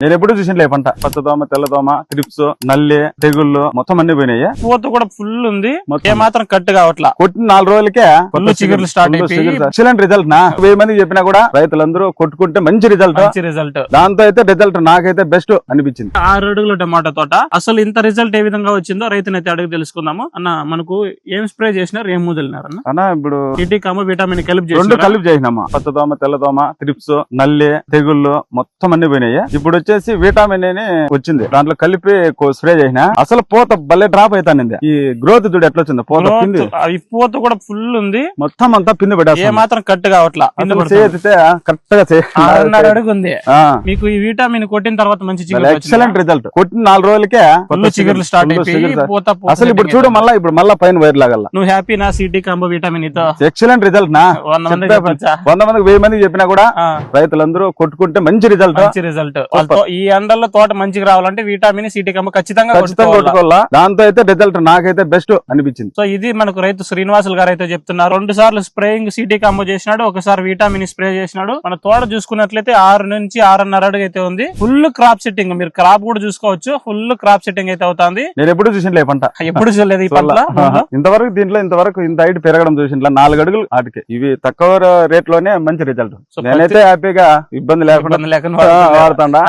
నేను ఎప్పుడు చూసిన పంట పచ్చదోమ తెల్లదోమ ట్రిప్స్ నల్లి తెగుళ్ళు మొత్తం అన్ని పోయినాయి. పూత కూడా ఫుల్ ఉంది, ఏమాత్రం కట్ కావట్లా. కొట్టిన 4 రోజులకే ఫుల్ చిగుర్లు స్టార్ట్ అయిపోయి ఎక్సలెంట్ రిజల్ట్ నా 1000 మంది చెప్పినా కూడా రైతులందరూ కొట్టుకుంటే మంచి రిజల్ట్. దాంతో అయితే రిజల్ట్ నాకైతే బెస్ట్ అనిపించింది. 6 అడుగుల టమాటా తోట. అసలు ఇంత రిజల్ట్ ఏ విధంగా వచ్చిందో రైతునైతే అడిగి తెలుసుకుందాము. అన్న మనకు ఏం స్ప్రే చేసినారు, ఏం మూదలినారు అన్న? ఇప్పుడు టీటీకామ విటమిన్ కలిపి రెండు కలిపి చేసినామా. పచ్చదోమ తెల్లదోమ ట్రిప్స్ నల్లి తెగుళ్ళు మొత్తం అన్ని పోయినాయి. ఇప్పుడు వచ్చేసి విటామిన్ అని వచ్చింది, దాంట్లో కలిపి స్ప్రే చేసిన. అసలు పూత భలే డ్రాప్ అవుతానింది. ఈ గ్రోత్ చూడు ఎట్లా వచ్చింది. పూత పిండి పూత కూడా ఫుల్ ఉంది, మొత్తం అంతా పిండి పెట్టాలి. ఏ మాత్రం కట్ కావట్లా. కరెక్ట్ గా 6.5 అడుగు ఉంది. మీకు ఈ విటామిన్ కొట్టిన తర్వాత మంచి ఎక్సలెంట్ రిజల్ట్. కొట్టిన 4 రోజులకే ఫుల్ చిగుర్లు స్టార్ట్ అయిపోయి అసలు ఇప్పుడు చూడు మళ్ళా పైన వైర్ లాగల. నువ్వు హ్యాపీ నా సిటీ కాంబో విటమిన్ తో ఎక్సలెంట్ రిజల్ట్ నా 100 మందికి 1000 మందికి చెప్పినా కూడా రైతులందరూ కొట్టుకుంటే మంచి రిజల్ట్. ఈ ఎండల్లో తోట మంచిగా రావాలంటే విటమిన్ సిటీ కాంబో ఖచ్చితంగా కొట్టుకోవాలా. దాంతో అయితే రిజల్ట్ నాకైతే బెస్ట్ అనిపించింది. సో ఇది మనకు రైతు శ్రీనివాసులు గారు అయితే చెప్తున్నారు. 2 సార్లు స్ప్రేయింగ్ సిటీ కాంబో చేసినాడు, ఒకసారి విటమిన్ స్ప్రే చేసినాడు. మన తోట చూసుకున్నట్లయితే 6 నుంచి 6.5 అడుగు అయితే ఉంది. ఫుల్ క్రాప్ సెట్టింగ్, మీరు క్రాప్ కూడా చూసుకోవచ్చు. ఫుల్ క్రాప్ సెట్టింగ్ అయితే అవుతుంది. నేను ఎప్పుడు చూసిన పంట, ఎప్పుడు చూడలేదు ఈ పంట. ఇంతవరకు ఇంత హైట్ పెరగడం చూసిన 4 అడుగులు వాటికి. ఇవి తక్కువ రేట్ లోనే మంచి రిజల్ట్. నేనైతే హ్యాపీగా ఇబ్బంది లేకుండా వాడుతాడా.